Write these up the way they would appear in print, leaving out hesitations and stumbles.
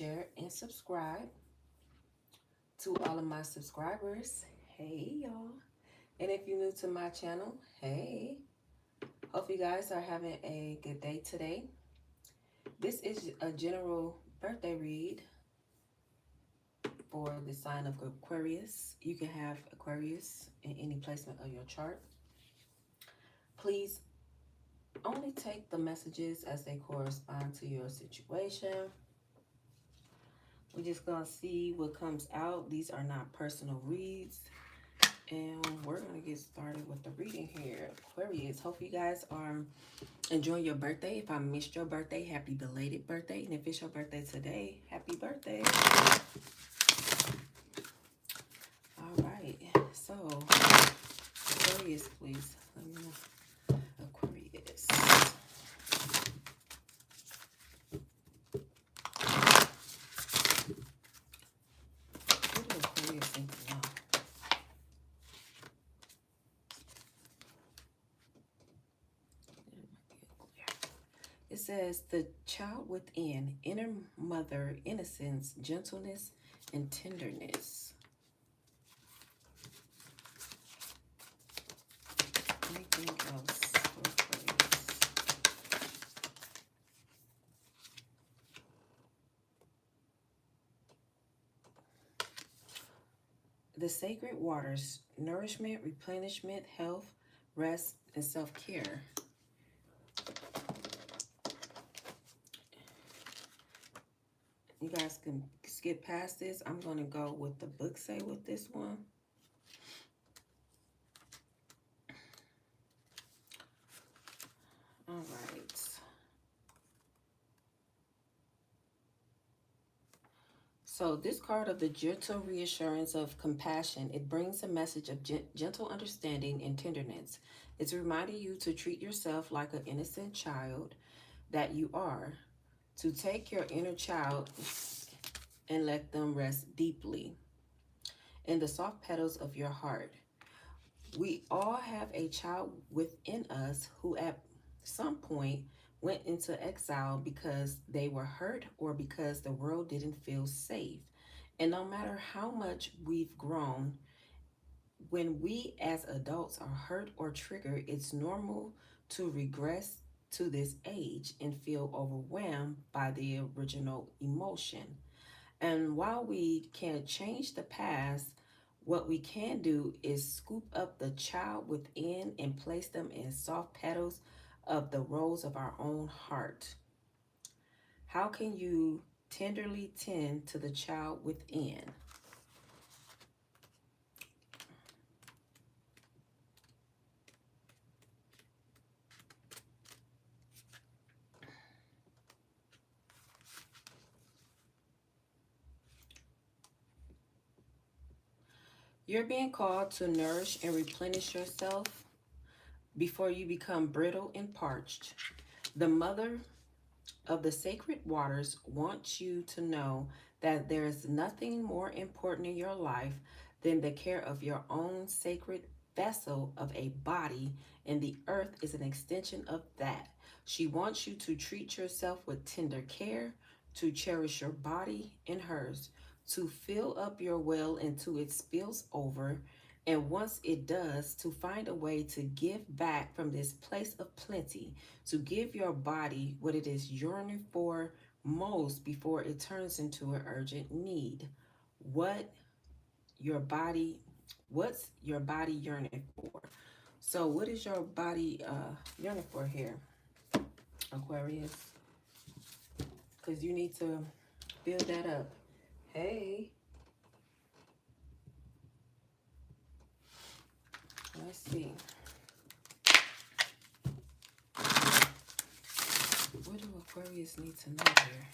share, and subscribe. To all of my subscribers, hey y'all. And if you're new to my channel, hey. Hope you guys are having a good day today. This is a general birthday read for the sign of Aquarius. You can have Aquarius in any placement of your chart. Please only take the messages as they correspond to your situation. We're just going to see what comes out. These are not personal reads. And we're going to get started with the reading here. Aquarius, hope you guys are enjoying your birthday. If I missed your birthday, happy belated birthday. And if it's your birthday today, happy birthday. All right. So, Aquarius, please. Let me know. Aquarius. What do Aquarius think now? It says, the child within, inner mother, innocence, gentleness, and tenderness. Anything else for Aquarius? The sacred waters, nourishment, replenishment, health, rest, and self-care. You guys can skip past this. I'm going to go with the book say with this one. All right. So this card of the gentle reassurance of compassion, it brings a message of gentle understanding and tenderness. It's reminding you to treat yourself like an innocent child that you are, to take your inner child and let them rest deeply in the soft petals of your heart. We all have a child within us who at some point went into exile because they were hurt or because the world didn't feel safe. And no matter how much we've grown, when we as adults are hurt or triggered, it's normal to regress to this age and feel overwhelmed by the original emotion. And while we can't change the past, what we can do is scoop up the child within and place them in soft petals of the rose of our own heart. How can you tenderly tend to the child within? You're being called to nourish and replenish yourself before you become brittle and parched. The mother of the sacred waters wants you to know that there is nothing more important in your life than the care of your own sacred vessel of a body, and the earth is an extension of that. She wants you to treat yourself with tender care, to cherish your body and hers, to fill up your well until it spills over, and once it does, to find a way to give back from this place of plenty, to give your body what it is yearning for most before it turns into an urgent need. What your body, what's your body yearning for? So what is your body yearning for here, Aquarius? Because you need to build that up. Hey. Let's see. What do Aquarius need to know here?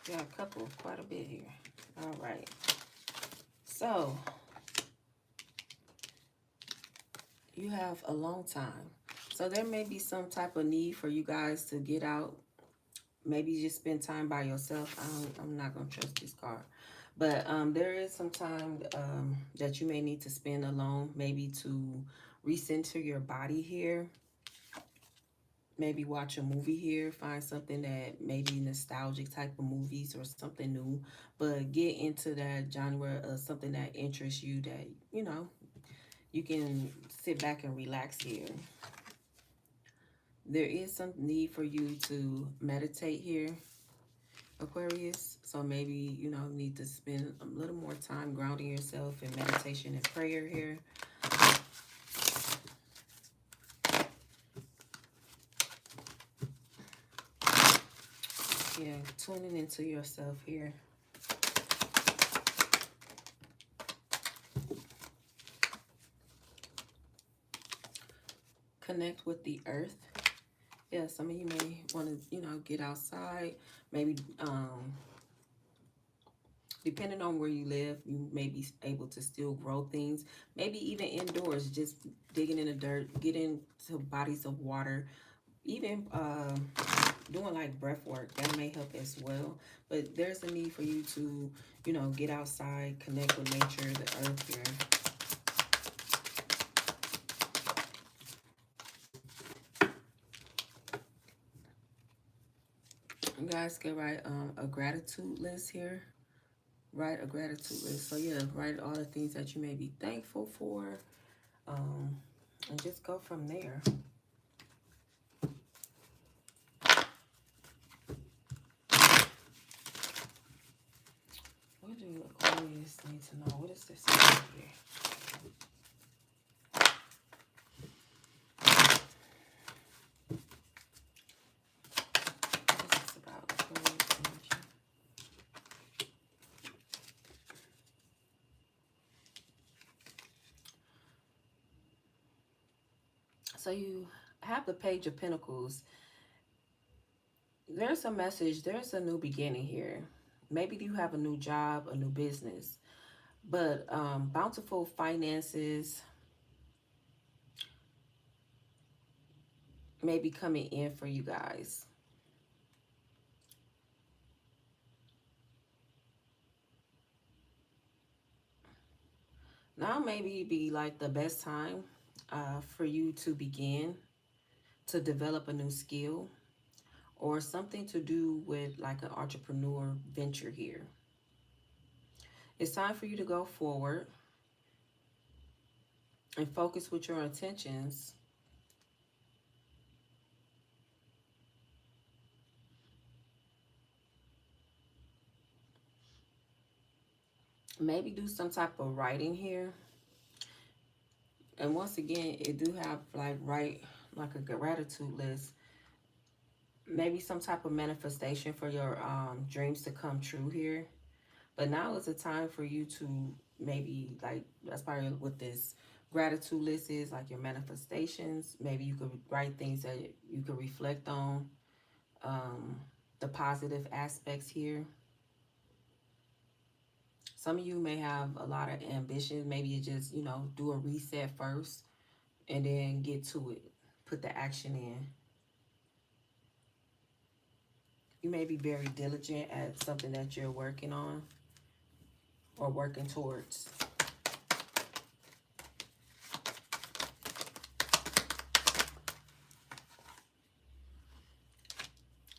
Got a couple, quite a bit here. All right. So, you have a long time. So there may be some type of need for you guys to get out. Maybe just spend time by yourself. I'm not going to trust this card. But there is some time that you may need to spend alone, maybe to recenter your body here. Maybe watch a movie here, find something that maybe nostalgic type of movies or something new, but get into that genre of something that interests you, that, you know, you can sit back and relax here. There is some need for you to meditate here, Aquarius. So maybe, you know, need to spend a little more time grounding yourself in meditation and prayer here. Yeah, tuning into yourself here. Connect with the earth. Yeah, some of you may want to, you know, get outside. Maybe, depending on where you live, you may be able to still grow things. Maybe even indoors, just digging in the dirt, getting to bodies of water. Even doing like breath work, that may help as well. But there's a need for you to, you know, get outside, connect with nature, the earth here. You guys can write a gratitude list here. Write a gratitude list. So yeah, write all the things that you may be thankful for, and just go from there. What do Aquarius need to know? What is this here? What is this about Aquarius energy? So you have the Page of Pentacles. There's a message. There's a new beginning here. Maybe you have a new job, a new business. But bountiful finances may be coming in for you guys. Now maybe be like the best time for you to begin to develop a new skill or something to do with like an entrepreneur venture here. It's time for you to go forward and focus with your intentions. Maybe do some type of writing here. And once again, it do have like write like a gratitude list. Maybe some type of manifestation for your dreams to come true here. But now is a time for you to maybe, like, that's probably what this gratitude list is, like your manifestations. Maybe you could write things that you could reflect on, the positive aspects here. Some of you may have a lot of ambition. Maybe you just, you know, do a reset first and then get to it. Put the action in. You may be very diligent at something that you're working on or working towards.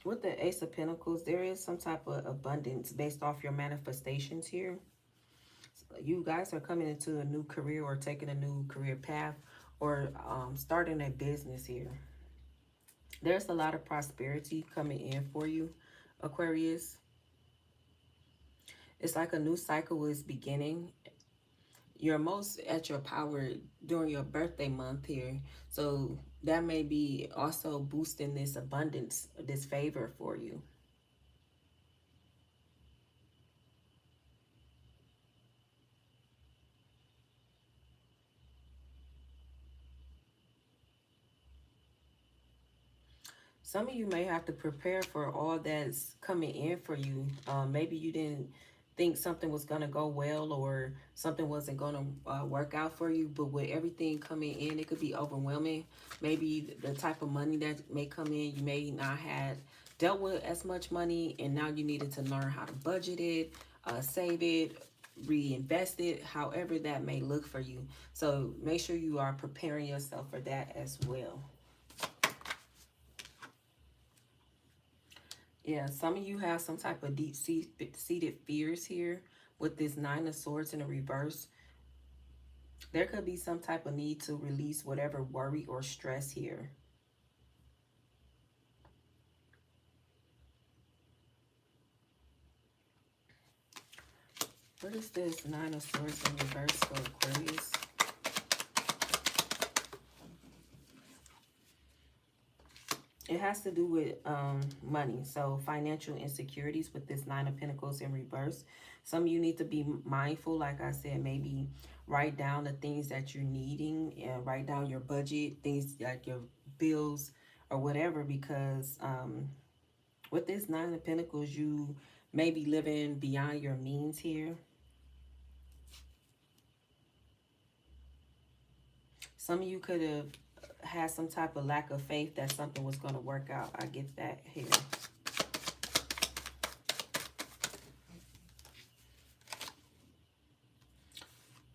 With the Ace of Pentacles, there is some type of abundance based off your manifestations here. You guys are coming into a new career or taking a new career path or starting a business here. There's a lot of prosperity coming in for you, Aquarius. It's like a new cycle is beginning. You're most at your power during your birthday month here. So that may be also boosting this abundance, this favor for you. Some of you may have to prepare for all that's coming in for you. Maybe you didn't think something was going to go well or something wasn't going to work out for you. But with everything coming in, it could be overwhelming. Maybe the type of money that may come in, you may not have dealt with as much money, and now you needed to learn how to budget it, save it, reinvest it, however that may look for you. So make sure you are preparing yourself for that as well. Yeah, some of you have some type of deep-seated fears here with this Nine of Swords in the reverse. There could be some type of need to release whatever worry or stress here. What is this Nine of Swords in reverse for Aquarius? It has to do with money. So financial insecurities with this Nine of Pentacles in reverse. Some of you need to be mindful. Like I said, maybe write down the things that you're needing and write down your budget, things like your bills or whatever, because with this Nine of Pentacles, you may be living beyond your means here. Some of you could have had some type of lack of faith that something was going to work out. I get that here.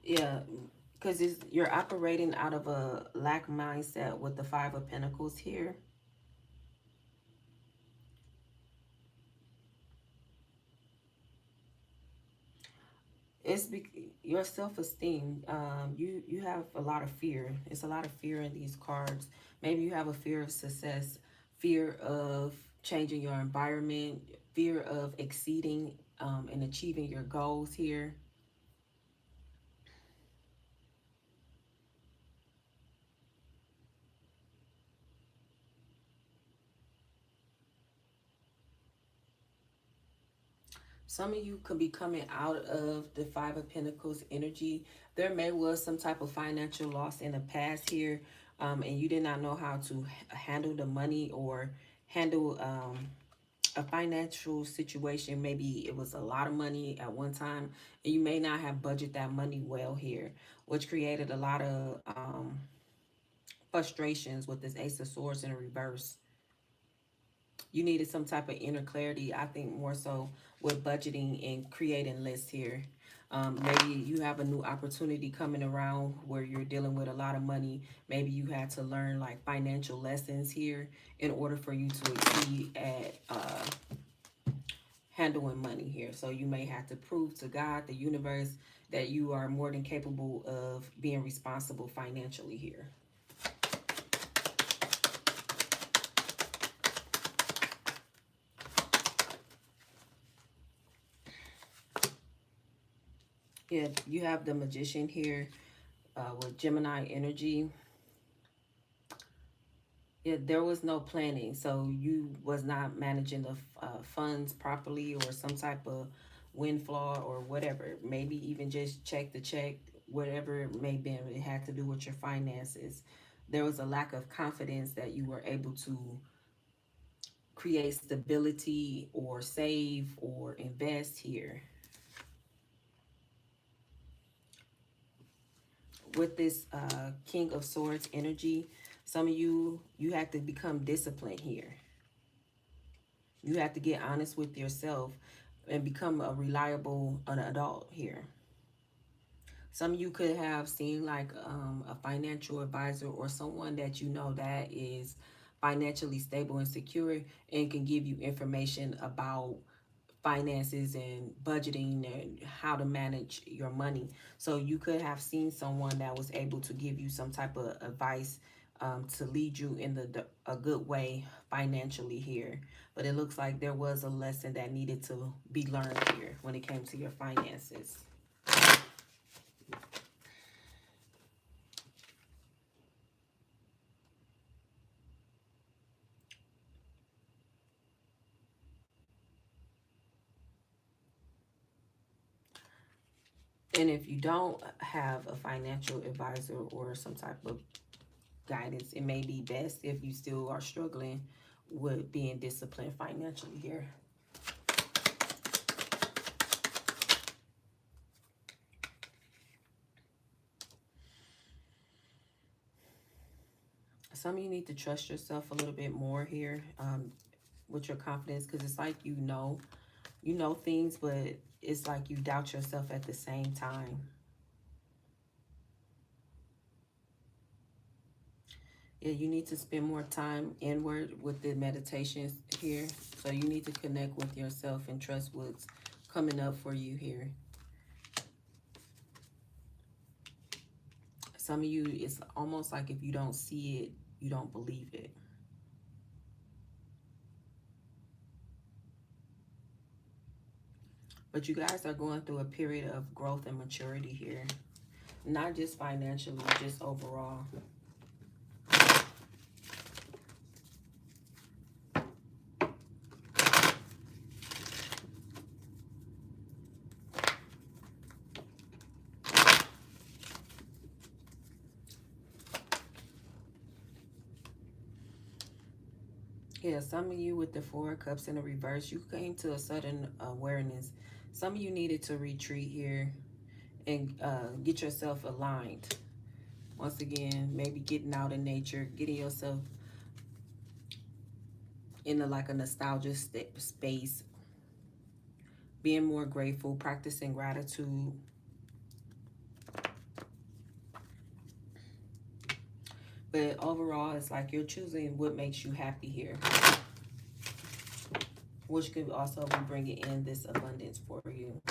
Yeah, because you're operating out of a lack mindset with the Five of Pentacles here. It's your self-esteem. You have a lot of fear. It's a lot of fear in these cards. Maybe you have a fear of success, fear of changing your environment, fear of exceeding and achieving your goals here. Some of you could be coming out of the Five of Pentacles energy. There may was some type of financial loss in the past here, and you did not know how to handle the money or handle a financial situation. Maybe it was a lot of money at one time, and you may not have budgeted that money well here, which created a lot of frustrations with this Ace of Swords in reverse. You needed some type of inner clarity, I think, more so with budgeting and creating lists here. Maybe you have a new opportunity coming around where you're dealing with a lot of money. Maybe you had to learn like financial lessons here in order for you to exceed at handling money here. So you may have to prove to God, the universe, that you are more than capable of being responsible financially here. Yeah, you have the Magician here with Gemini energy. Yeah, there was no planning, so you was not managing the funds properly, or some type of windfall or whatever. Maybe even just check the check, whatever it may be. It had to do with your finances. There was a lack of confidence that you were able to create stability or save or invest here. With this King of Swords energy, some of you have to become disciplined here. You have to get honest with yourself and become a reliable adult here. Some of you could have seen like a financial advisor or someone that you know that is financially stable and secure and can give you information about finances and budgeting and how to manage your money. So you could have seen someone that was able to give you some type of advice to lead you in a good way financially here. But it looks like there was a lesson that needed to be learned here when it came to your finances. And if you don't have a financial advisor or some type of guidance, it may be best if you still are struggling with being disciplined financially here. Some of you need to trust yourself a little bit more here with your confidence, because it's like you know things, but it's like you doubt yourself at the same time. Yeah, you need to spend more time inward with the meditations here. So you need to connect with yourself and trust what's coming up for you here. Some of you, it's almost like if you don't see it, you don't believe it. But you guys are going through a period of growth and maturity here. Not just financially, just overall. Yeah, some of you with the Four of Cups in the reverse, you came to a sudden awareness. Some of you needed to retreat here and get yourself aligned. Once again, maybe getting out in nature, getting yourself into like a nostalgia space, being more grateful, practicing gratitude. But overall, it's like you're choosing what makes you happy here, which could also be bringing in this abundance for you.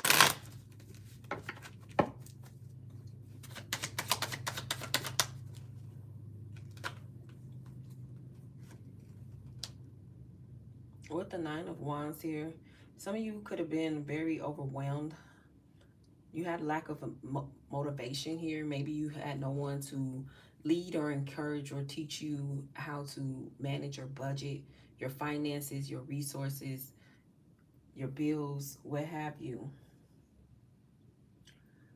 With the Nine of Wands here, some of you could have been very overwhelmed. You had lack of motivation here. Maybe you had no one to lead or encourage or teach you how to manage your budget, your finances, your resources, your bills, what have you.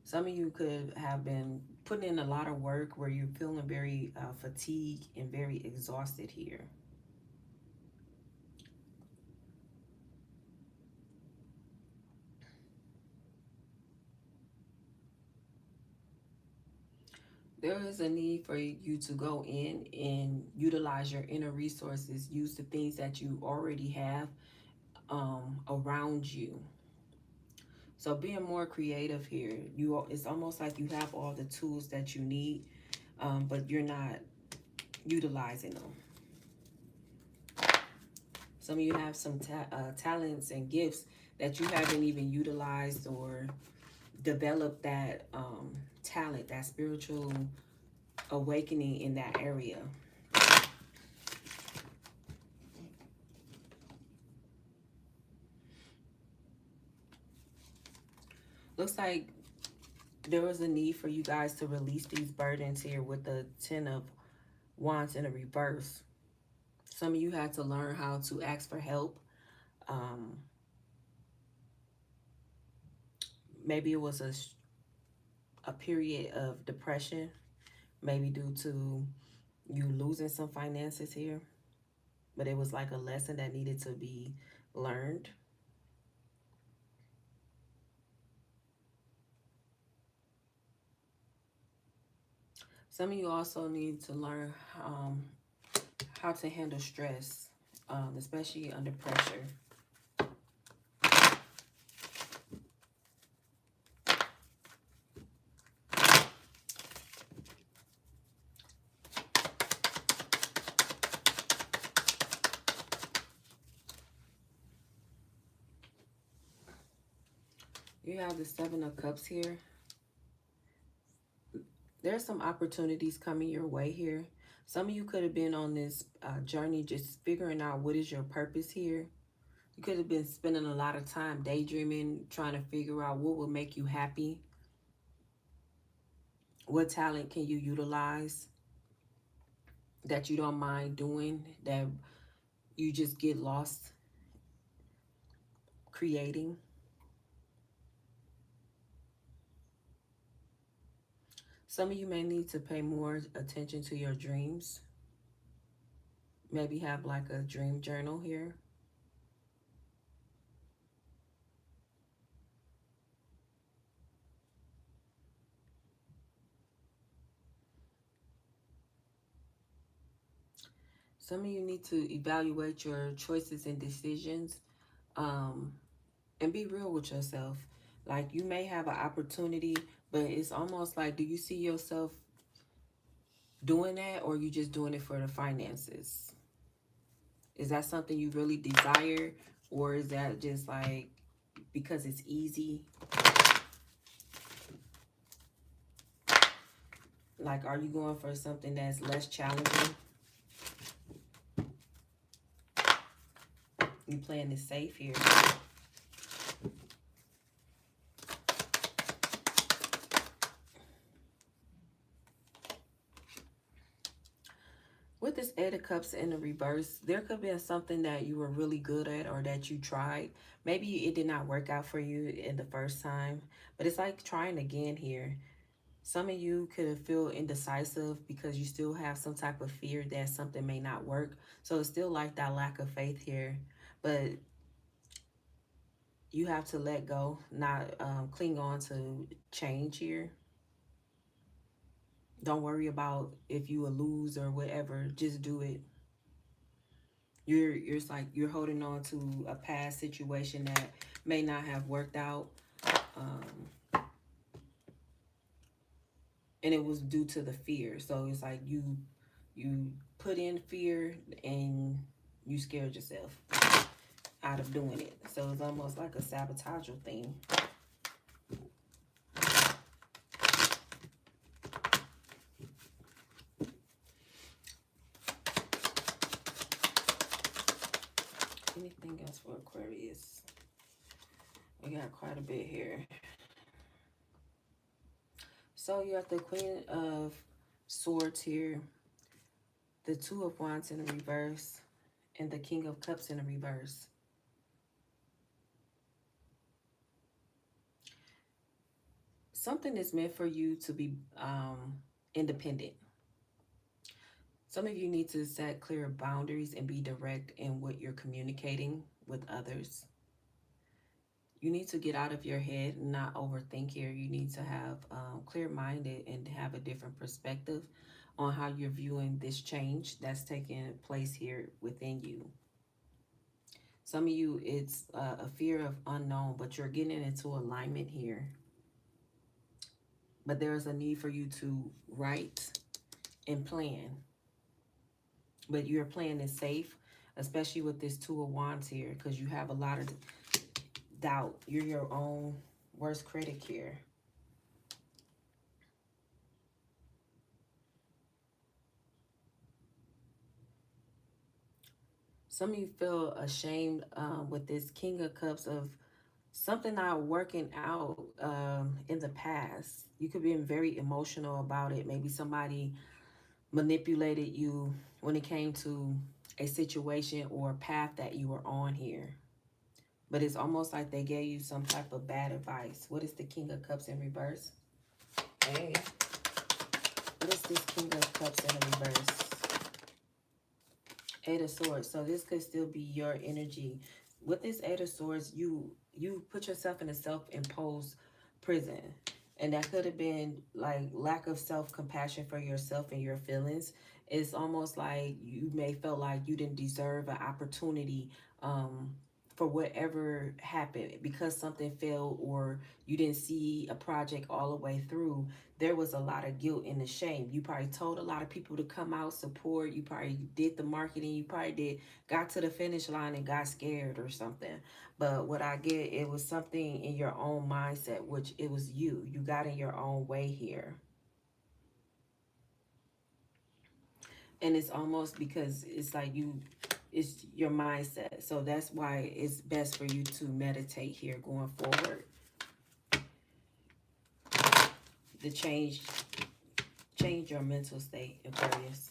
Some of you could have been putting in a lot of work where you're feeling very fatigued and very exhausted here. There is a need for you to go in and utilize your inner resources, use the things that you already have around you. So being more creative here, it's almost like you have all the tools that you need, but you're not utilizing them. Some of you have some talents and gifts that you haven't even utilized or developed that talent, that spiritual awakening in that area. Looks like there was a need for you guys to release these burdens here with the Ten of Wands in a reverse. Some of you had to learn how to ask for help. Maybe it was a period of depression, maybe due to you losing some finances here, but it was like a lesson that needed to be learned. Some of you also need to learn how to handle stress, especially under pressure. You have the Seven of Cups here. There's some opportunities coming your way here. Some of you could have been on this journey just figuring out what is your purpose here. You could have been spending a lot of time daydreaming, trying to figure out what will make you happy. What talent can you utilize that you don't mind doing, that you just get lost creating. Some of you may need to pay more attention to your dreams. Maybe have like a dream journal here. Some of you need to evaluate your choices and decisions, um, and be real with yourself. Like, you may have an opportunity, but it's almost like, do you see yourself doing that, or you just doing it for the finances? Is that something you really desire, or is that just like because it's easy? Like, are you going for something that's less challenging? You playing it safe here. With this Eight of Cups in the reverse, there could be something that you were really good at or that you tried. Maybe it did not work out for you in the first time, but it's like trying again here. Some of you could feel indecisive because you still have some type of fear that something may not work. So it's still like that lack of faith here. But you have to let go, not cling on to change here. Don't worry about if you will lose or whatever. Just do it. You're it's like you're holding on to a past situation that may not have worked out, and it was due to the fear. So it's like you put in fear and you scared yourself out of doing it. So it's almost like a sabotageal thing. Anything else for Aquarius? We got quite a bit here. So you have the Queen of Swords here, the Two of Wands in the reverse, and the King of Cups in the reverse. Something is meant for you to be independent. Some of you need to set clear boundaries and be direct in what you're communicating with others. You need to get out of your head and not overthink here. You need to have clear-minded and have a different perspective on how you're viewing this change that's taking place here within you. Some of you, it's a fear of unknown, but you're getting into alignment here. But there is a need for you to write and plan. But your plan is safe, especially with this Two of Wands here, because you have a lot of doubt. You're your own worst critic here. Some of you feel ashamed with this King of Cups of something not working out in the past. You could be very emotional about it. Maybe somebody manipulated you when it came to a situation or a path that you were on here. But it's almost like they gave you some type of bad advice. What is the King of Cups in reverse? Hey, what is this King of Cups in reverse? Eight of Swords. So this could still be your energy. With this Eight of Swords, you put yourself in a self-imposed prison. And that could have been like lack of self-compassion for yourself and your feelings. It's almost like you may feel like you didn't deserve an opportunity for whatever happened because something failed or you didn't see a project all the way through. There was a lot of guilt and the shame. You probably told a lot of people to come out, support. You probably did the marketing. You probably got to the finish line and got scared or something. But what I get, it was something in your own mindset, which it was you. You got in your own way here. And it's almost because it's like it's your mindset. So that's why it's best for you to meditate here going forward. To change your mental state, Aquarius.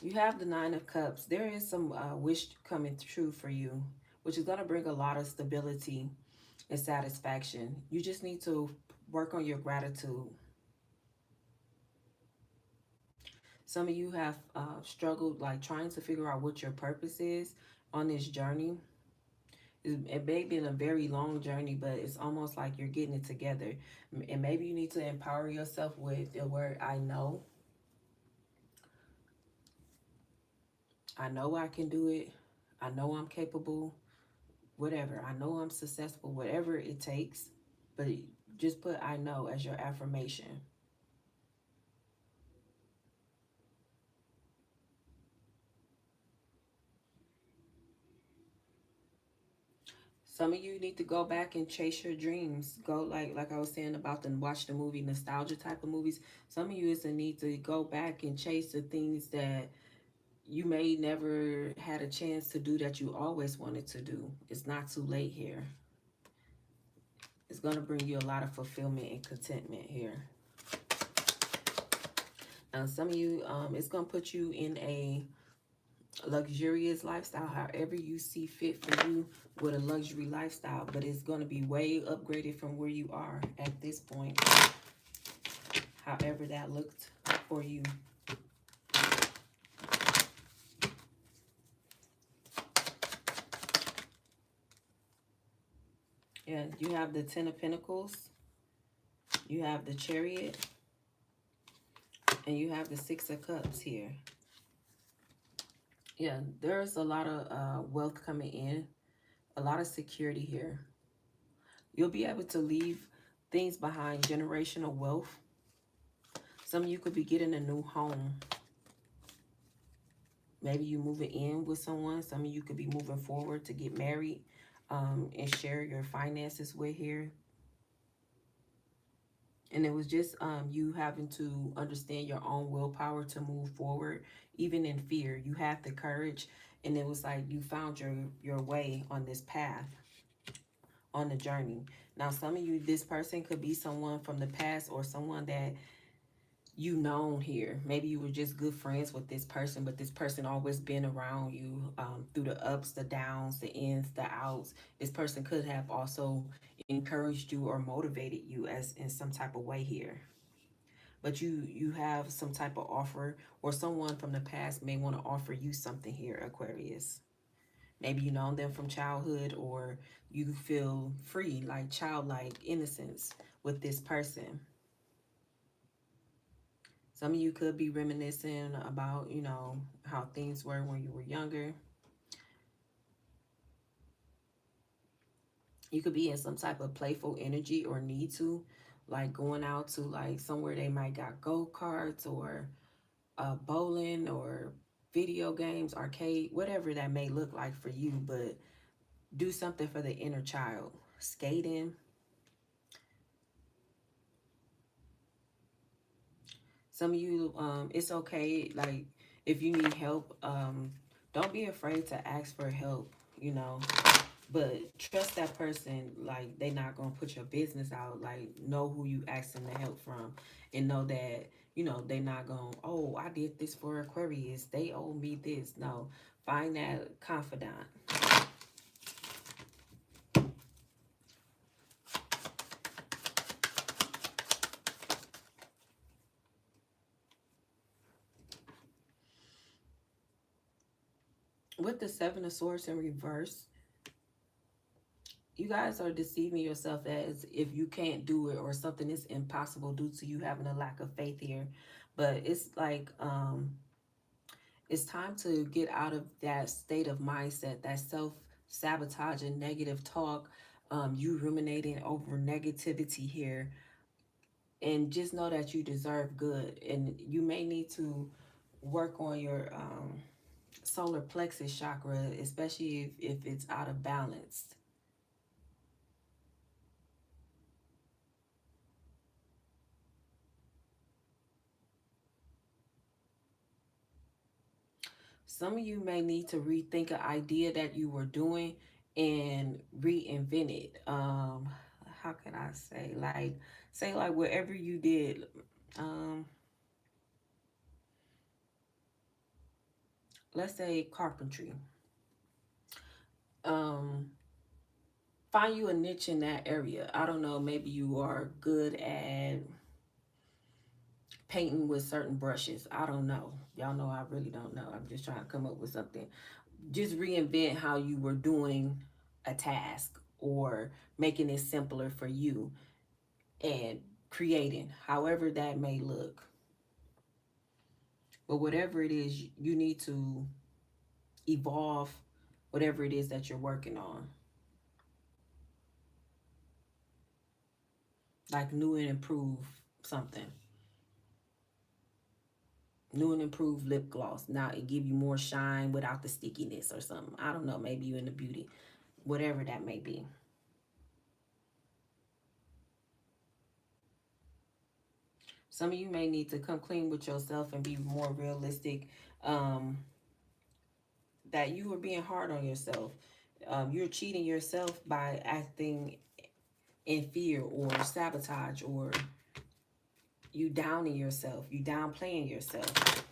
You have the Nine of Cups. There is some wish coming true for you, which is going to bring a lot of stability and satisfaction. You just need to work on your gratitude. Some of you have struggled like trying to figure out what your purpose is on this journey. It may be a very long journey, but it's almost like you're getting it together. And maybe you need to empower yourself with the word I know. I know I can do it. I know I'm capable. Whatever. I know I'm successful. Whatever it takes. But just put I know as your affirmation. Some of you need to go back and chase your dreams. Go like I was saying about the watch the movie nostalgia type of movies. Some of you is a need to go back and chase the things that you may never had a chance to do that you always wanted to do. It's not too late here. It's going to bring you a lot of fulfillment and contentment here. Now, some of you, it's going to put you in a luxurious lifestyle, however you see fit for you with a luxury lifestyle. But it's going to be way upgraded from where you are at this point, however that looked for you. Yeah, you have the Ten of Pentacles. You have the Chariot. And you have the Six of Cups here. Yeah, there's a lot of wealth coming in. A lot of security here. You'll be able to leave things behind, generational wealth. Some of you could be getting a new home. Maybe you moving in with someone. Some of you could be moving forward to get married and share your finances with here. And it was just you having to understand your own willpower to move forward, even in fear. You have the courage, and it was like you found your way on this path, on the journey. Now, some of you, this person could be someone from the past or someone that you known here. Maybe you were just good friends with this person, but this person always been around you through the ups, the downs, the ins, the outs. This person could have also encouraged you or motivated you as in some type of way here. But you have some type of offer, or someone from the past may want to offer you something here, Aquarius. Maybe you know them from childhood, or you feel free, like childlike innocence with this person. Some of you could be reminiscing about, you know, how things were when you were younger. You could be in some type of playful energy or need to, like going out to like somewhere they might got go-karts or bowling or video games, arcade, whatever that may look like for you, but do something for the inner child. Skating. Some of you, it's okay, like, if you need help, don't be afraid to ask for help, you know, but trust that person, like, they not gonna put your business out, like, know who you asking to help from, and know that, you know, they not gonna, oh, I did this for Aquarius, they owe me this. No, find that confidant. With the Seven of Swords in reverse, you guys are deceiving yourself as if you can't do it or something is impossible due to you having a lack of faith here. But it's like it's time to get out of that state of mindset, that self-sabotaging negative talk, you ruminating over negativity here, and just know that you deserve good. And you may need to work on your solar plexus chakra, especially if it's out of balance. Some of you may need to rethink an idea that you were doing and reinvent it. How can I say? Like, say like whatever you did, um, let's say carpentry. Um, find you a niche in that area. I don't know, maybe you are good at painting with certain brushes. I don't know. Y'all know I really don't know. I'm just trying to come up with something. Just reinvent how you were doing a task or making it simpler for you and creating, however that may look. But whatever it is, you need to evolve whatever it is that you're working on. Like new and improve something. New and improved lip gloss. Now it give you more shine without the stickiness or something. I don't know. Maybe you in the beauty. Whatever that may be. Some of you may need to come clean with yourself and be more realistic. That you are being hard on yourself. You're cheating yourself by acting in fear or sabotage, or you downing yourself, you downplaying yourself.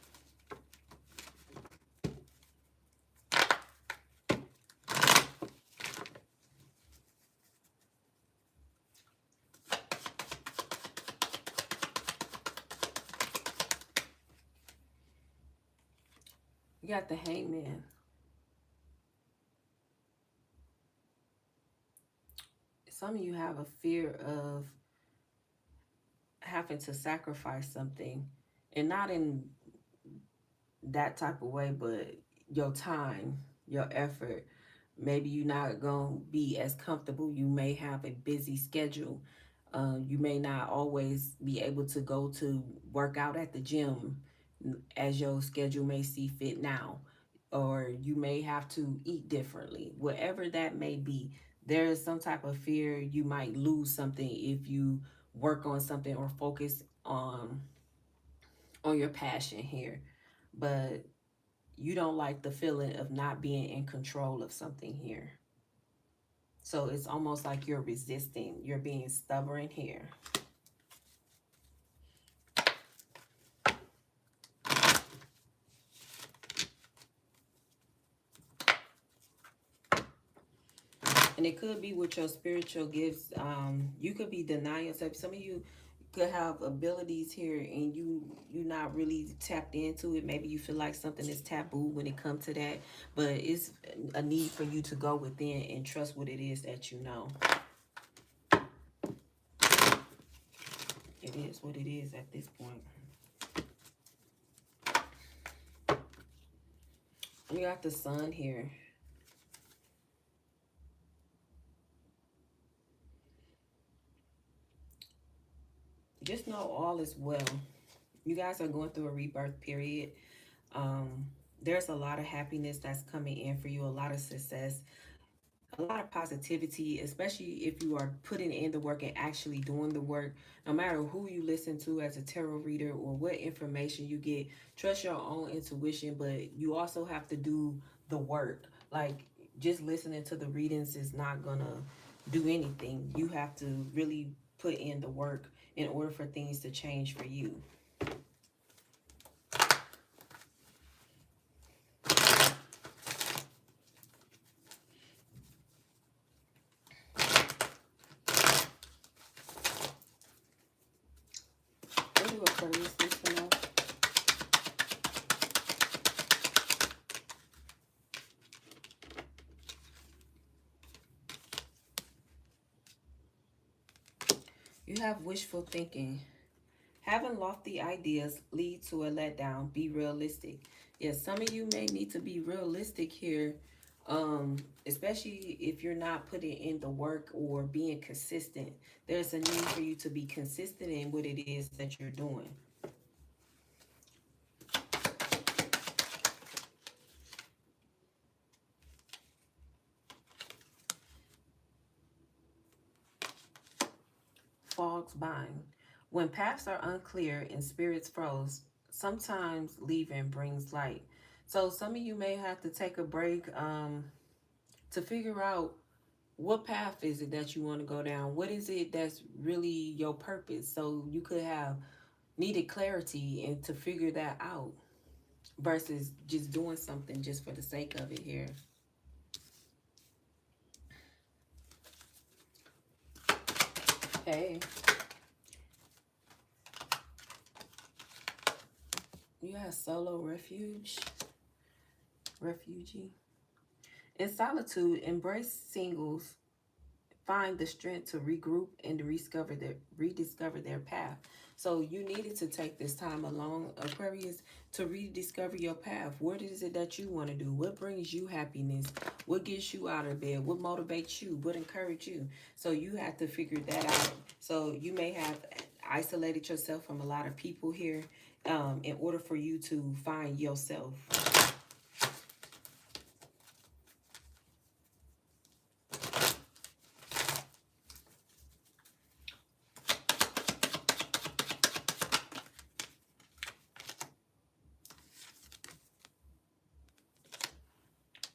You got the Hangman. Some of you have a fear of having to sacrifice something, and not in that type of way, but your time, your effort. Maybe you're not going to be as comfortable. You may have a busy schedule. You may not always be able to go to work out at the gym as your schedule may see fit now. Or you may have to eat differently. Whatever that may be, there is some type of fear you might lose something if you work on something or focus on your passion here. But you don't like the feeling of not being in control of something here. So it's almost like you're resisting. You're being stubborn here. And it could be with your spiritual gifts. You could be denying yourself. Some of you could have abilities here and you're not really tapped into it. Maybe you feel like something is taboo when it comes to that. But it's a need for you to go within and trust what it is that you know. It is what it is at this point. You got the Sun here. Just know all is well. You guys are going through a rebirth period. There's a lot of happiness that's coming in for you, a lot of success, a lot of positivity, especially if you are putting in the work and actually doing the work. No matter who you listen to as a tarot reader or what information you get, trust your own intuition, but you also have to do the work. Like, just listening to the readings is not gonna do anything. You have to really put in the work in order for things to change for you. What do Aquarius need to know? You have wishful thinking. Having lofty ideas lead to a letdown. Be realistic. Yes, some of you may need to be realistic here, especially if you're not putting in the work or being consistent. There's a need for you to be consistent in what it is that you're doing. Fogs bind. When paths are unclear and spirits froze, sometimes leaving brings light. So some of you may have to take a break to figure out what path is it that you want to go down. What is it that's really your purpose? So you could have needed clarity and to figure that out versus just doing something just for the sake of it here. Hey, you have solo refugee. In solitude, embrace singles find the strength to regroup and to rediscover their path. So you needed to take this time alone, Aquarius, to rediscover your path. What is it that you want to do? What brings you happiness? What gets you out of bed? What motivates you? What encourages you? So you have to figure that out. So you may have isolated yourself from a lot of people here in order for you to find yourself.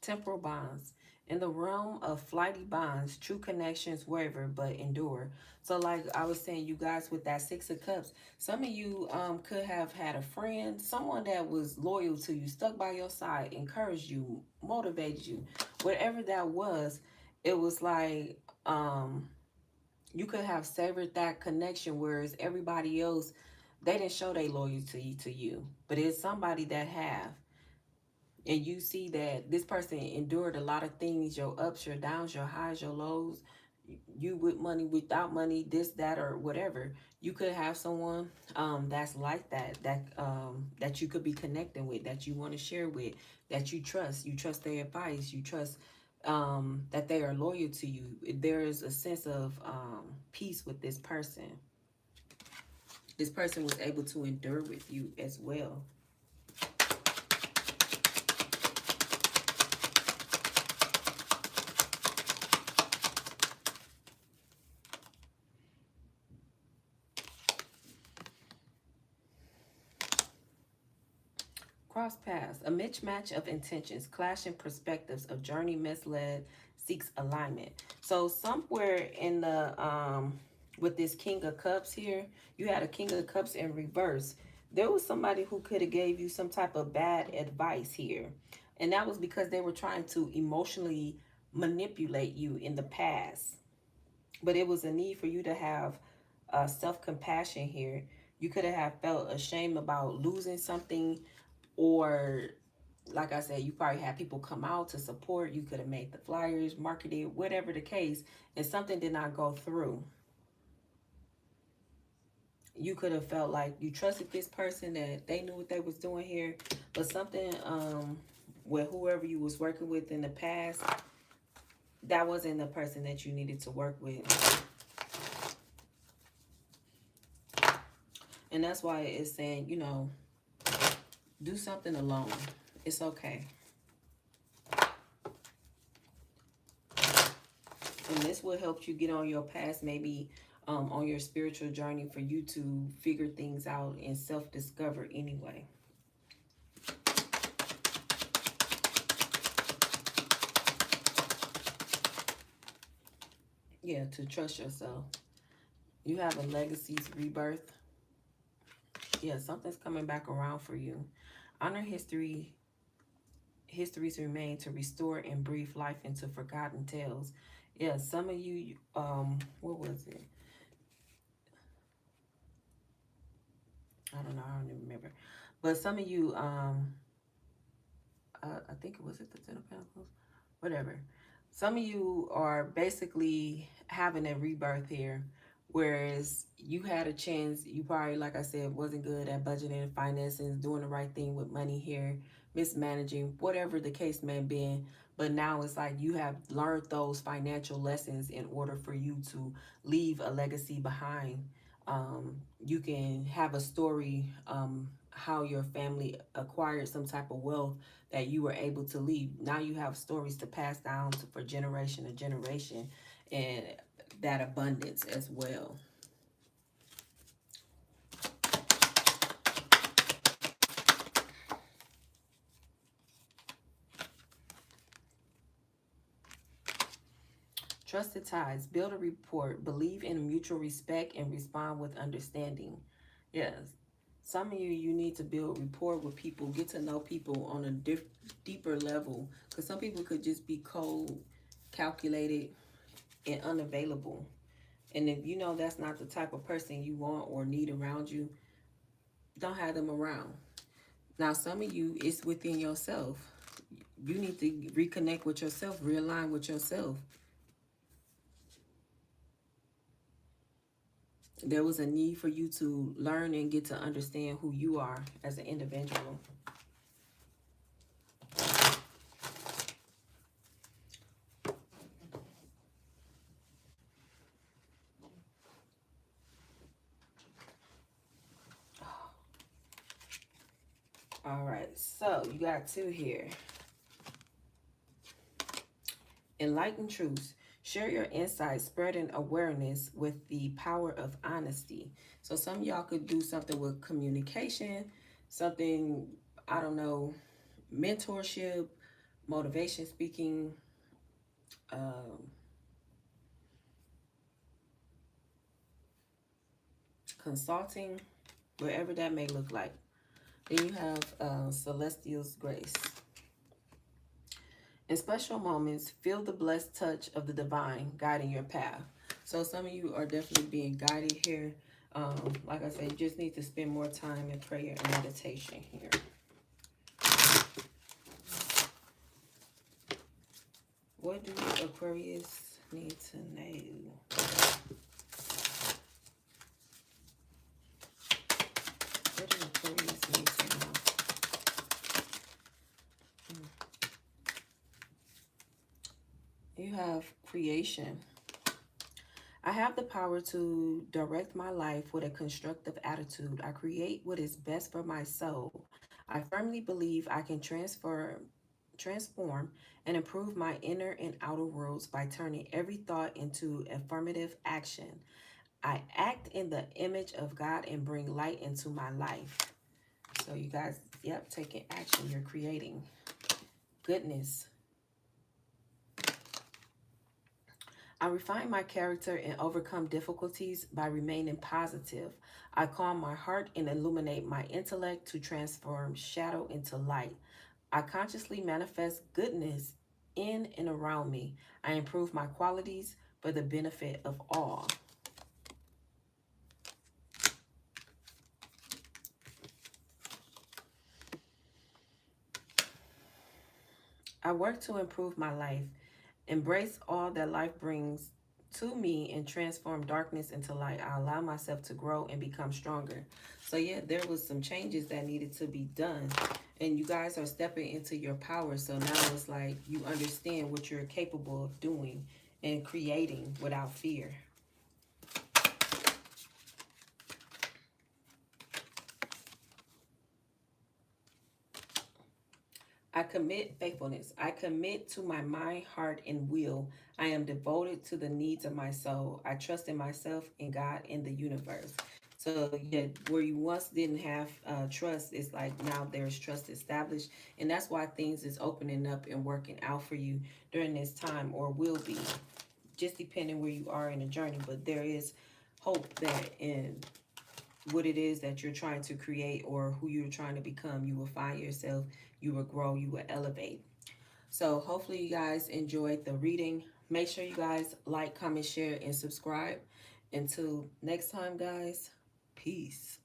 Temporal bonds. In the realm of flighty bonds, true connections waver but endure. So like I was saying, you guys, with that Six of Cups, some of you could have had a friend, someone that was loyal to you, stuck by your side, encouraged you, motivated you. Whatever that was, it was like you could have savored that connection, whereas everybody else, they didn't show their loyalty to you. But it's somebody that have, and you see that this person endured a lot of things, your ups, your downs, your highs, your lows, you with money, without money, this, that, or whatever. You could have someone that's like that, that you could be connecting with, that you want to share with, that you trust their advice, you trust that they are loyal to you. There is a sense of peace with this person. This person was able to endure with you as well. Cross paths, a mismatch of intentions, clashing perspectives, of journey misled, seeks alignment. So somewhere in the with this King of Cups here, you had a King of Cups in reverse. There was somebody who could have gave you some type of bad advice here. And that was because they were trying to emotionally manipulate you in the past. But it was a need for you to have self-compassion here. You could have felt ashamed about losing something, or like I said, you probably had people come out to support. You could have made the flyers, marketed, whatever the case, and something did not go through. You could have felt like you trusted this person, that they knew what they was doing here, but something with whoever you was working with in the past, that wasn't the person that you needed to work with. And that's why it's saying, you know, do something alone. It's okay. And this will help you get on your path, maybe on your spiritual journey, for you to figure things out and self-discover anyway. Yeah, to trust yourself. You have a legacy's rebirth. Yeah, something's coming back around for you. Honor history. Histories remain to restore and breathe life into forgotten tales. Yeah, some of you, what was it? I don't know, I don't even remember. But some of you, I think it was at the Ten of Pentacles, whatever. Some of you are basically having a rebirth here, whereas you had a chance. You probably, like I said, wasn't good at budgeting and financing, doing the right thing with money here, mismanaging, whatever the case may be. But now it's like you have learned those financial lessons in order for you to leave a legacy behind. You can have a story, how your family acquired some type of wealth that you were able to leave. Now you have stories to pass down for generation to generation, and that abundance as well. Trusted ties, build a rapport, believe in mutual respect, and respond with understanding. Yes, some of you, you need to build rapport with people, get to know people on a deeper level, because some people could just be cold, calculated, and unavailable. And if you know that's not the type of person you want or need around you, don't have them around. Now, some of you, it's within yourself. You need to reconnect with yourself, realign with yourself. There was a need for you to learn and get to understand who you are as an individual. All right, so you got two here. Enlighten truths. Share your insights, spreading awareness with the power of honesty. So some of y'all could do something with communication, something, I don't know, mentorship, motivation speaking, um, consulting, wherever that may look like. Then you have Celestial's Grace. In special moments, feel the blessed touch of the divine guiding your path. So some of you are definitely being guided here. Like I said, you just need to spend more time in prayer and meditation here. What do Aquarius need to know? What do Aquarius need to know? You have creation. I have the power to direct my life with a constructive attitude. I create what is best for my soul. I firmly believe I can transform, and improve my inner and outer worlds by turning every thought into affirmative action. I act in the image of God and bring light into my life. So you guys, yep, taking action. You're creating goodness. I refine my character and overcome difficulties by remaining positive. I calm my heart and illuminate my intellect to transform shadow into light. I consciously manifest goodness in and around me. I improve my qualities for the benefit of all. I work to improve my life, embrace all that life brings to me, and transform darkness into light. I allow myself to grow and become stronger. So yeah, there was some changes that needed to be done, and you guys are stepping into your power. So now it's like you understand what you're capable of doing and creating without fear. I commit faithfulness. I commit to my mind, heart, and will. I am devoted to the needs of my soul. I trust in myself, in God, and the universe. So yeah, where you once didn't have trust, it's like now there's trust established, and that's why things is opening up and working out for you during this time, or will be, just depending where you are in the journey. But there is hope that in what it is that you're trying to create or who you're trying to become, you will find yourself, you will grow, you will elevate. So hopefully you guys enjoyed the reading. Make sure you guys like, comment, share, and subscribe. Until next time, guys, peace.